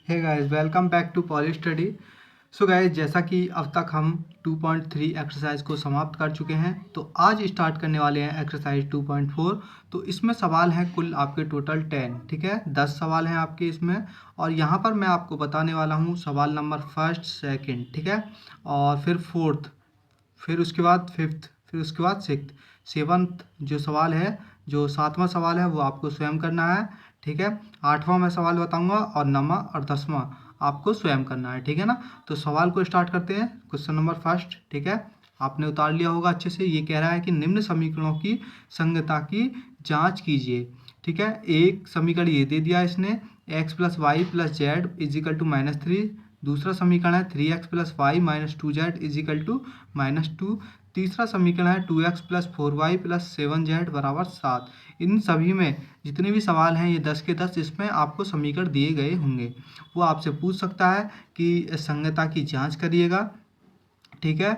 Hey guys, welcome back to Poly Study. So guys, जैसा कि अब तक हम 2.3 एक्सरसाइज को समाप्त कर चुके हैं, तो आज स्टार्ट करने वाले हैं एक्सरसाइज 2.4। तो इसमें सवाल हैं कुल आपके टोटल 10, ठीक है। 10 सवाल हैं आपके इसमें, और यहाँ पर मैं आपको बताने वाला हूँ सवाल नंबर फर्स्ट, सेकंड, ठीक है, और फिर फोर्थ, फिर उसके बाद फिफ्थ, फिर उसके बाद सिक्स्थ, सेवन्थ जो सवाल है, जो सातवां सवाल है वो आपको स्वयं करना है, ठीक है। आठवां मैं सवाल बताऊंगा और नौवां और 10वां आपको स्वयं करना है, ठीक है ना। तो सवाल को स्टार्ट करते हैं। क्वेश्चन नंबर फर्स्ट, ठीक है, आपने उतार लिया होगा अच्छे से। ये कह रहा है कि निम्न समीकरणों की संगतता की जांच कीजिए, ठीक है। एक समीकरण ये दे दिया इसने, x plus y plus z is equal to -3। दूसरा समीकरण है 3x plus y minus 2z is equal to -2। तीसरा समीकरण है 2x plus 4y plus 7z बराबर 7। इन सभी में जितने भी सवाल हैं ये 10 के 10 इसमें आपको समीकरण दिए गए होंगे। वो आपसे पूछ सकता है कि संगतता की जांच करिएगा, ठीक है।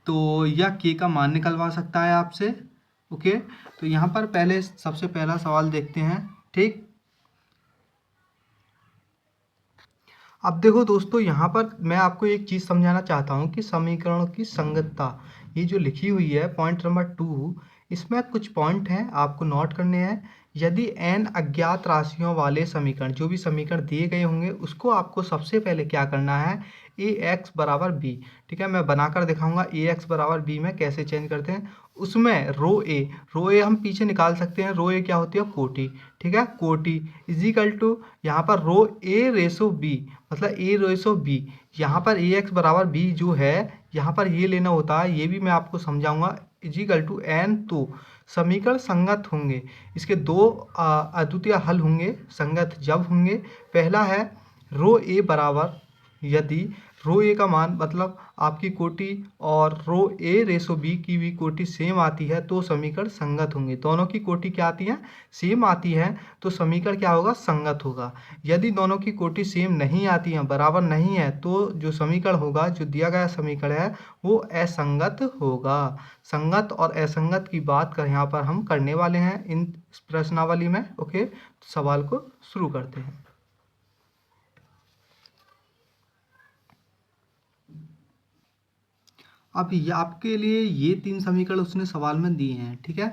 तो यह के का मान निकलवा सकता है आपसे, ओके। तो यहाँ पर पहले सबसे पहला सवाल देखते हैं, ठीक। अब देखो दोस्तों, यहाँ पर मैं आपको एक चीज़ समझाना चाहता हूँ कि समीकरणों की संगतता ये जो लिखी हुई है पॉइंट नंबर 2, इसमें कुछ पॉइंट हैं आपको नोट करने हैं। यदि n अज्ञात राशियों वाले समीकरण, जो भी समीकरण दिए गए होंगे, उसको आपको सबसे पहले क्या करना है, ए एक्स बराबर बी, ठीक है। मैं बनाकर दिखाऊंगा ए एक्स बराबर बी में कैसे चेंज करते हैं। उसमें रो ए हम पीछे निकाल सकते हैं। रो ए क्या होती है, कोटि, ठीक है। कोटि इजिकल टू यहाँ पर रो ए रेसो बी, मतलब ए रेसो बी। यहाँ पर ए एक्स बराबर बी जो है, यहाँ पर ये लेना होता है, ये भी मैं आपको समझाऊंगा, इजिकल टू एन। तो समीकरण संगत होंगे, इसके दो अद्वितीय हल होंगे। संगत जब होंगे, पहला है रो ए बराबर, यदि रो ए का मान मतलब आपकी कोटि और रो ए रेसो बी की भी कोटि सेम आती है तो समीकरण संगत होंगे। दोनों की कोटि क्या आती है, सेम आती है, तो समीकरण क्या होगा, संगत होगा। यदि दोनों की कोटि सेम नहीं आती है, बराबर नहीं है, तो जो समीकरण होगा, जो दिया गया समीकरण है, वो असंगत होगा। संगत और असंगत की बात कर यहाँ पर हम करने वाले हैं इन प्रश्नावली में, ओके। सवाल को शुरू करते हैं। अब ये आपके लिए ये 3 समीकरण उसने सवाल में दिए हैं, ठीक है।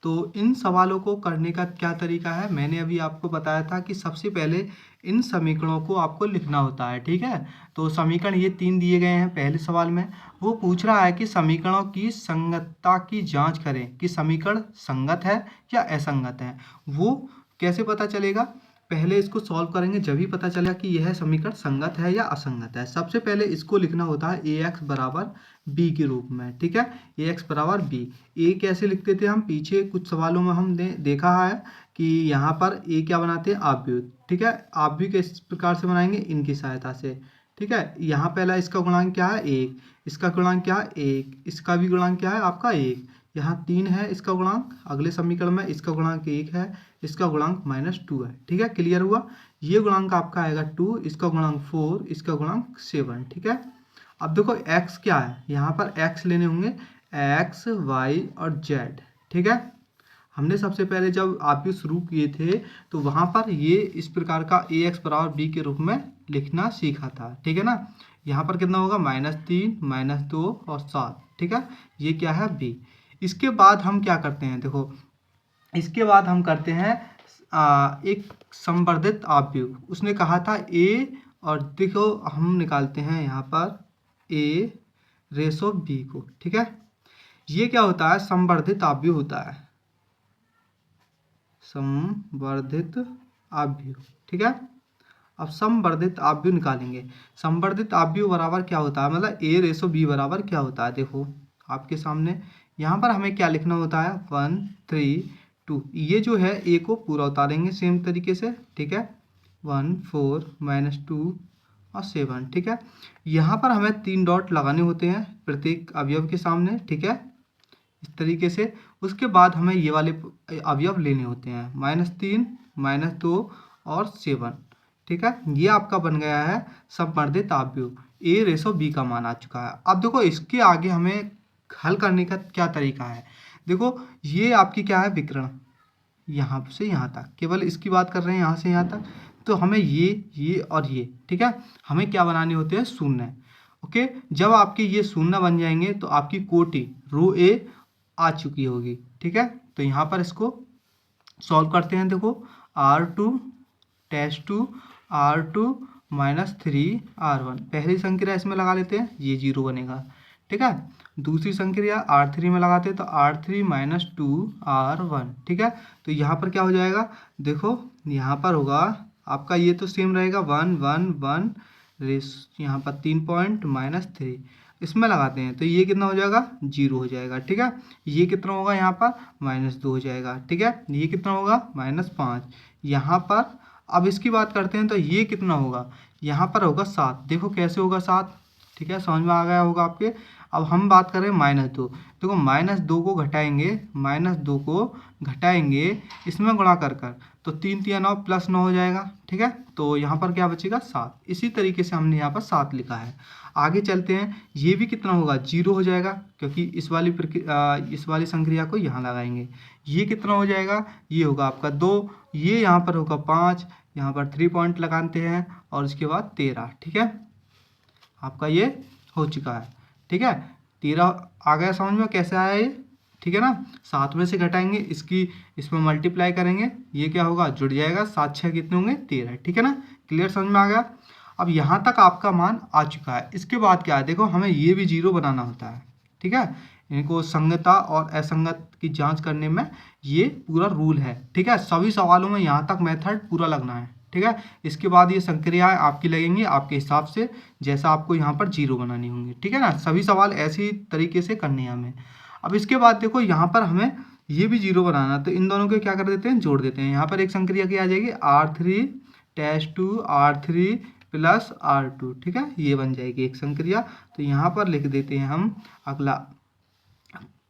तो इन सवालों को करने का क्या तरीका है, मैंने अभी आपको बताया था कि सबसे पहले इन समीकरणों को आपको लिखना होता है, ठीक है। तो समीकरण ये 3 दिए गए हैं पहले सवाल में। वो पूछ रहा है कि समीकरणों की संगतता की जांच करें कि समीकरण संगत है या असंगत है। वो कैसे पता चलेगा, पहले इसको सॉल्व करेंगे जब भी पता चलेगा कि यह समीकरण संगत है या असंगत है। सबसे पहले इसको लिखना होता है ए एक्स बराबर बी के रूप में, ठीक है। ए एक्स बराबर बी, ए कैसे लिखते थे हम, पीछे कुछ सवालों में हम देखा है कि यहाँ पर ए क्या बनाते हैं, आव्यूह, ठीक है। आव्यूह किस प्रकार से बनाएंगे, इनकी सहायता से, ठीक है। यहाँ पहला इसका गुणांक क्या है, एक, इसका गुणांक क्या है, एक, इसका भी गुणांक क्या है आपका, एक। यहाँ 3 है इसका गुणांक, अगले समीकरण में इसका गुणांक 1 है, इसका गुणांक -2 है, ठीक है। क्लियर हुआ। ये गुणांक आपका आएगा 2, इसका गुणांक 4, इसका गुणांक 7, ठीक है। अब देखो x क्या है, यहाँ पर x लेने होंगे, x y और z, ठीक है। हमने सबसे पहले जब आप शुरू किए थे तो वहाँ पर ये इस प्रकार का ए एक्स बराबर बी के रूप में लिखना सीखा था, ठीक है ना। यहाँ पर कितना होगा, -3, -2 और 7, ठीक है। ये क्या है, b। इसके बाद हम क्या करते हैं, देखो इसके बाद हम करते हैं एक संवर्धित आव्यूह। उसने कहा था a, और देखो हम निकालते हैं यहाँ पर a रेसो b को, ठीक है। ये क्या होता है, संवर्धित आव्यूह होता है, संवर्धित आव्यूह, ठीक है। अब संवर्धित आव्यूह निकालेंगे। संवर्धित आव्यूह बराबर क्या होता है, मतलब a रेसो b बराबर क्या होता है, देखो आपके सामने यहाँ पर हमें क्या लिखना होता है, 1 3 2। ये जो है a को पूरा उतारेंगे सेम तरीके से, ठीक है। 1 4 -2 और 7, ठीक है। यहाँ पर हमें 3 डॉट लगाने होते हैं प्रत्येक अवयव के सामने, ठीक है, इस तरीके से। उसके बाद हमें ये वाले अवयव लेने होते हैं, -3 -2 और 7, ठीक है। ये आपका बन गया है संवर्धित आव्यूह, ए रेसो बी का मान आ चुका है। अब देखो इसके आगे हमें हल करने का क्या तरीका है, देखो ये आपकी क्या है, विकर्ण, यहाँ से यहाँ तक, केवल इसकी बात कर रहे हैं, यहाँ से यहाँ तक। तो हमें ये और ये, ठीक है, हमें क्या बनाने होते हैं, शून्य। ओके, जब आपके ये शून्य बन जाएंगे तो आपकी कोटि रो ए आ चुकी होगी, ठीक है। तो यहाँ पर इसको सॉल्व करते हैं। देखो R2 dash to R2 -3R1, पहली संक्रिया इसमें लगा लेते हैं, ये 0 बनेगा, ठीक है। दूसरी संक्रिया R3 में लगाते हैं तो R3 -2R1, ठीक है। तो यहाँ पर क्या हो जाएगा, देखो यहाँ पर होगा आपका, ये तो सेम रहेगा 1 1 1 रेस, यहाँ पर 3 पॉइंट -3 इसमें लगाते हैं तो ये कितना हो जाएगा, 0 हो जाएगा, ठीक है। ये कितना होगा यहाँ पर, -2 हो जाएगा, ठीक है। ये कितना होगा, -5 यहाँ पर। अब इसकी बात करते हैं तो ये कितना होगा, यहाँ पर होगा 7। देखो कैसे होगा 7, ठीक है, समझ में आ गया होगा आपके। अब हम बात करें -2, देखो -2 को घटाएंगे, -2 को घटाएंगे इसमें गुणा कर तो 3 3 9 +9 हो जाएगा, ठीक है। तो यहाँ पर क्या बचेगा, 7। इसी तरीके से हमने यहाँ पर 7 लिखा है। आगे चलते हैं, ये भी कितना होगा, 0 हो जाएगा, क्योंकि इस वाली संक्रिया को यहाँ लगाएंगे। ये कितना हो जाएगा, ये होगा आपका 2, ये यहाँ पर होगा 5, यहाँ पर 3 पॉइंट लगाते हैं और उसके बाद 13, ठीक है। आपका ये हो चुका है, ठीक है। 13 आ गया समझ में, कैसे आया ये, ठीक है ना। 7 में से घटाएंगे, इसमें मल्टीप्लाई करेंगे, ये क्या होगा, जुड़ जाएगा, 7 6 कितने होंगे, 13, ठीक है ना। क्लियर, समझ में आ गया। अब यहाँ तक आपका मान आ चुका है। इसके बाद क्या है, देखो हमें ये भी 0 बनाना होता है, ठीक है। इनको संगतता और असंगत की जांच करने में ये पूरा रूल है, ठीक है। सभी सवालों में यहाँ तक मेथड पूरा लगना है, ठीक है। इसके बाद ये संक्रियाएं आपकी लगेंगी आपके हिसाब से, जैसा आपको यहाँ पर 0 बनानी होंगी, ठीक है ना। सभी सवाल ऐसे ही तरीके से करने हैं हमें। अब इसके बाद देखो यहाँ पर हमें ये भी 0 बनाना, तो इन दोनों को क्या कर देते हैं, जोड़ देते हैं। यहाँ पर एक संक्रिया क्या आ जाएगी, R3-2 R3 + R2, ठीक है, ये बन जाएगी एक संक्रिया। तो यहाँ पर लिख देते हैं हम, अगला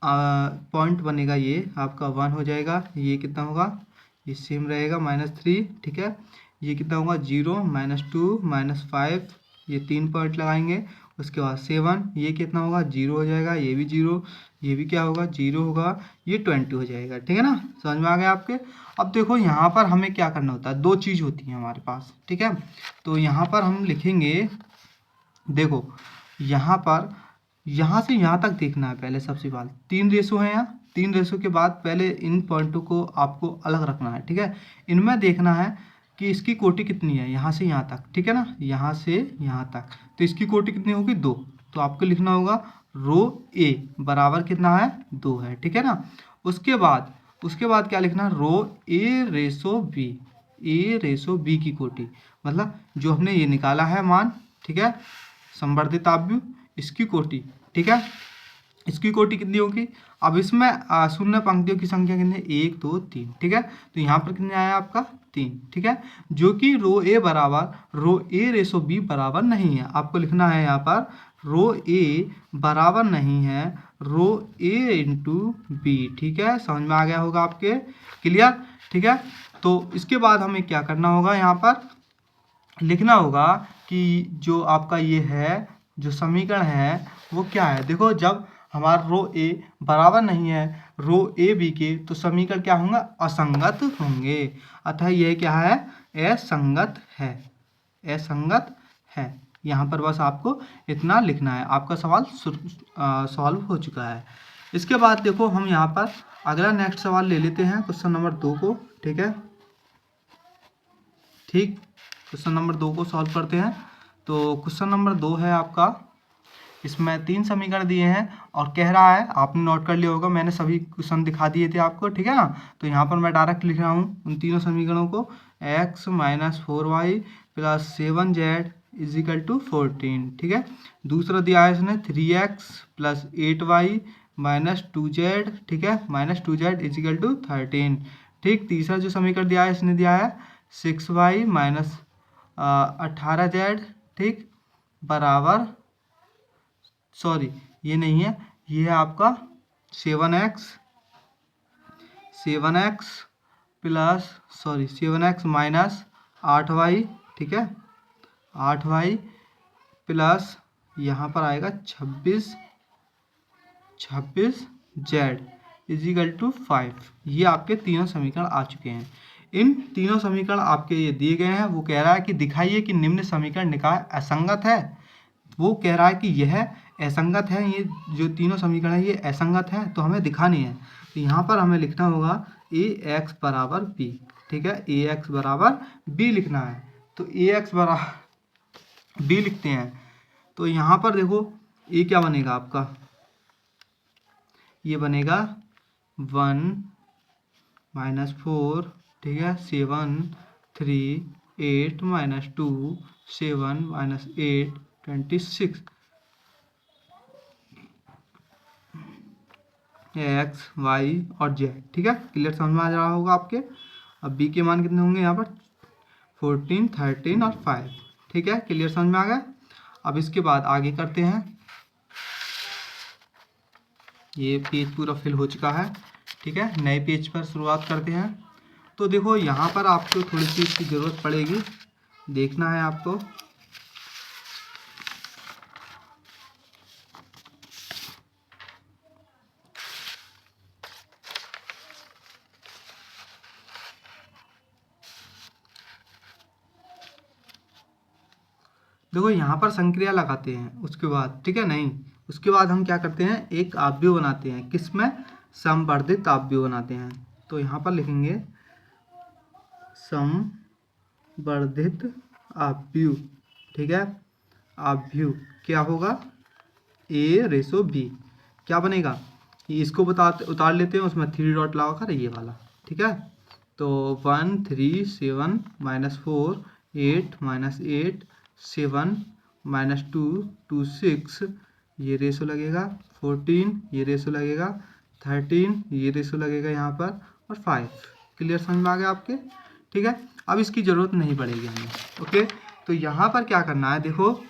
पॉइंट बनेगा ये आपका 1 हो जाएगा। ये कितना होगा, ये सेम रहेगा -3, ठीक है। ये कितना होगा, 0 -2 -5, ये 3 पॉइंट लगाएंगे। उसके बाद 7, ये कितना होगा, 0 हो जाएगा, ये भी 0, ये भी क्या होगा, 0 होगा, ये 20 हो जाएगा, ठीक है ना। समझ में आ गया आपके। अब देखो यहाँ पर हमें क्या करना होता है, 2 चीज़ होती हैं हमारे पास, ठीक है। तो यहाँ पर हम लिखेंगे, देखो यहाँ पर यहाँ से यहाँ तक देखना है पहले। सबसे पहले 3 रेशो है यहाँ, 3 रेशो के बाद पहले इन पॉइंटों को आपको अलग रखना है, ठीक है। इनमें देखना है कि इसकी कोटि कितनी है, यहाँ से यहाँ तक, ठीक है ना, यहाँ से यहाँ तक। तो इसकी कोटि कितनी होगी, 2। तो आपको लिखना होगा रो ए बराबर कितना है, 2 है, ठीक है ना। उसके बाद क्या लिखना है, रो ए रेशो बी की कोटि, मतलब जो हमने ये निकाला है मान, ठीक है, संवर्धित आव्यूह, इसकी कोटि, ठीक है। इसकी कोटि कितनी होगी, अब इसमें शून्य पंक्तियों की संख्या कितनी है, 1 2 3, ठीक है। तो यहाँ पर कितने आया आपका, 3, ठीक है। जो कि रो ए रेशो बी बराबर नहीं है। आपको लिखना है यहाँ पर रो ए बराबर नहीं है रो ए इंटू बी, ठीक है। समझ में आ गया होगा आपके, क्लियर, ठीक है। तो इसके बाद हमें क्या करना होगा, यहाँ पर लिखना होगा कि जो आपका ये है, जो समीकरण है वो क्या है। देखो जब हमारा रो ए बराबर नहीं है रो ए बी के, तो समीकरण क्या होंगे, असंगत होंगे। अतः यह क्या है, असंगत है। यहाँ पर बस आपको इतना लिखना है, आपका सवाल सॉल्व हो चुका है। इसके बाद देखो हम यहाँ पर अगला नेक्स्ट सवाल ले लेते हैं, क्वेश्चन नंबर 2 को, ठीक है। ठीक, क्वेश्चन नंबर 2 को सॉल्व करते हैं। तो क्वेश्चन नंबर 2 है आपका, इसमें 3 समीकरण दिए हैं और कह रहा है, आपने नोट कर लिया होगा, मैंने सभी क्वेश्चन दिखा दिए थे आपको, ठीक है ना। तो यहाँ पर मैं डायरेक्ट लिख रहा हूँ उन तीनों समीकरणों को, x - 4y + 7z = 14, ठीक है। दूसरा दिया है इसने 3x + 8y - 2z, ठीक है, -2z = 13, ठीक। तीसरा जो समीकरण दिया है इसने दिया है 6y - 18z, ठीक, बराबर, सॉरी ये नहीं है, ये है आपका 7x - 8y, ठीक है, 8y प्लस यहाँ पर आएगा 26z = 5। ये आपके तीनों समीकरण आ चुके हैं। इन तीनों समीकरण आपके ये दिए गए हैं। वो कह रहा है कि दिखाइए कि निम्न समीकरण निकाय असंगत है। वो कह रहा है कि यह असंगत है, ये जो तीनों समीकरण है ये असंगत है, तो हमें दिखानी है। तो यहाँ पर हमें लिखना होगा ए एक्स बराबर बी। ठीक है, ए एक्स बराबर बी लिखना है। तो ए एक्स बराबर बी लिखते हैं। तो यहाँ पर देखो ए क्या बनेगा आपका, ये बनेगा 1 -4, ठीक है, 7 3 8 -2 7 -8 26 एक्स वाई और जेड। ठीक है, क्लियर समझ में आ रहा होगा आपके। अब बी के मान कितने होंगे यहाँ पर 14 13 और 5। ठीक है, क्लियर समझ में आ गया। अब इसके बाद आगे करते हैं। ये पेज पूरा फिल हो चुका है। ठीक है, नए पेज पर शुरुआत करते हैं। तो देखो यहाँ पर आपको थोड़ी सी इसकी ज़रूरत पड़ेगी, देखना है आपको। देखो यहाँ पर संक्रिया लगाते हैं उसके बाद, ठीक है, नहीं उसके बाद हम क्या करते हैं, एक आव्यूह बनाते हैं। किसमें, समवर्धित आव्यूह बनाते हैं। तो यहाँ पर लिखेंगे समवर्धित आव्यूह। ठीक है, आव्यूह क्या होगा, ए रेशो बी। क्या बनेगा, ये इसको उतार लेते हैं, उसमें 3 डॉट लगाकर ये वाला। ठीक है, तो 1 3 7 -4 8 -8 7 -2 2 6, ये रेशो लगेगा 14, ये रेशो लगेगा 13, ये रेशो लगेगा यहाँ पर, और 5। क्लियर समझ में आ गया आपके। ठीक है, अब इसकी ज़रूरत नहीं पड़ेगी हमें। ओके, तो यहाँ पर क्या करना है, देखो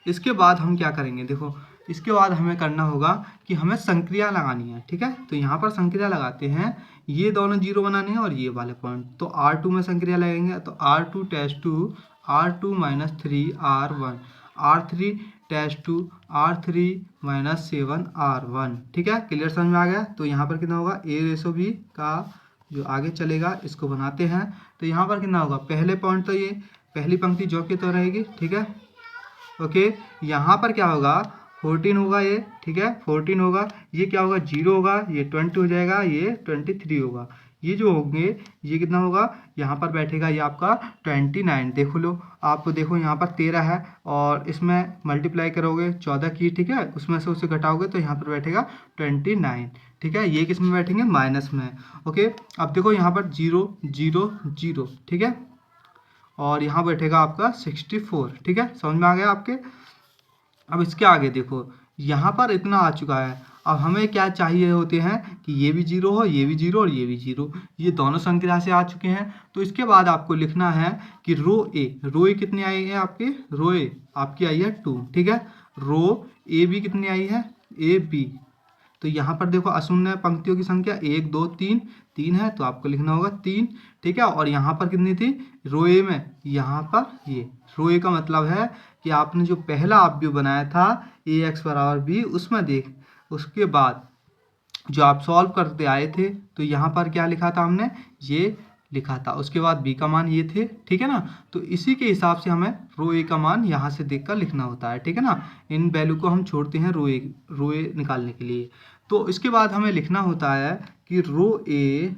इसके बाद हम क्या करेंगे, देखो इसके बाद हमें करना होगा कि हमें संक्रिया लगानी है। ठीक है, तो यहाँ पर संक्रिया लगाते हैं, ये दोनों जीरो बनाने हैं और ये वाले पॉइंट। तो R2 में संक्रिया लगेंगे, तो R2 + 2 R2 - 3 R1 R3 + 2 R3 - 7 R1। ठीक है, क्लियर समझ में आ गया। तो यहाँ पर कितना होगा, ए रेशो बी का जो आगे चलेगा इसको बनाते हैं। तो यहाँ पर कितना होगा, पहले पॉइंट तो ये पहली पंक्ति जो कि तो रहेगी। ठीक है, ओके, यहाँ पर क्या होगा 14 होगा ये। ठीक है, 14 होगा, ये क्या होगा 0 होगा, ये 20 हो जाएगा, ये 23 होगा। ये जो होंगे ये कितना होगा, यहाँ पर बैठेगा ये आपका 29। देखो लो, आपको देखो यहाँ पर 13 है और इसमें मल्टीप्लाई करोगे 14 की। ठीक है, उसमें से उसे घटाओगे तो यहाँ पर बैठेगा 29। ठीक है, ये किस में बैठेंगे, माइनस में। ओके, अब देखो यहाँ पर 0 0 0। ठीक है, और यहाँ बैठेगा आपका 64। ठीक है, समझ में आ गया आपके। अब इसके आगे देखो यहाँ पर इतना आ चुका है। अब हमें क्या चाहिए होते हैं कि ये भी 0 हो, ये भी 0 और ये भी 0, ये दोनों संख्या से आ चुके हैं। तो इसके बाद आपको लिखना है कि रो ए कितनी आई है आपकी, रो ए आपकी आई है 2। ठीक है, रो ए भी कितनी आई है, ए बी। तो यहाँ पर देखो अशून्य पंक्तियों की संख्या 1 2 3 है, तो आपको लिखना होगा 3। ठीक है, और यहाँ पर कितनी थी, रो ए में यहाँ पर ये रो ए का मतलब है कि आपने जो पहला अवयव बनाया था ए एक्स बराबर बी, उसमें देख उसके बाद जो आप सॉल्व करते आए थे तो यहाँ पर क्या लिखा था हमने, ये लिखा था, उसके बाद बी का मान ये थे। ठीक है ना, तो इसी के हिसाब से हमें रो ए का मान यहाँ से देखकर लिखना होता है। ठीक है ना, इन वैल्यू को हम छोड़ते हैं रो ए निकालने के लिए। तो इसके बाद हमें लिखना होता है कि रो ए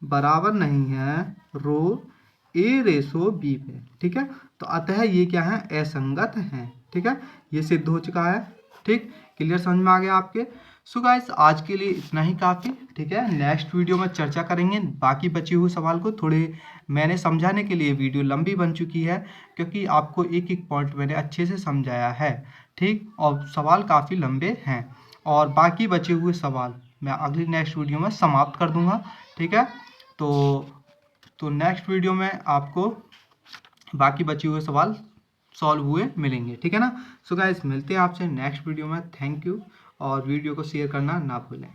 बराबर नहीं है रो ए रेशो बी पे। ठीक है, तो अतः ये क्या है, असंगत है। ठीक है, ये सिद्ध हो चुका है। ठीक, क्लियर समझ में आ गया आपके। सो गाइस आज के लिए इतना ही काफ़ी। ठीक है, नेक्स्ट वीडियो में चर्चा करेंगे बाकी बचे हुए सवाल को। थोड़े मैंने समझाने के लिए वीडियो लंबी बन चुकी है क्योंकि आपको एक एक पॉइंट मैंने अच्छे से समझाया है। ठीक, और सवाल काफ़ी लंबे हैं और बाकी बचे हुए सवाल मैं अगली नेक्स्ट वीडियो में समाप्त कर दूंगा। ठीक है, तो नेक्स्ट वीडियो में आपको बाकी बचे हुए सवाल सॉल्व हुए मिलेंगे। ठीक है ना। सो गाइस मिलते हैं आपसे नेक्स्ट वीडियो में। थैंक यू, और वीडियो को शेयर करना ना भूलें।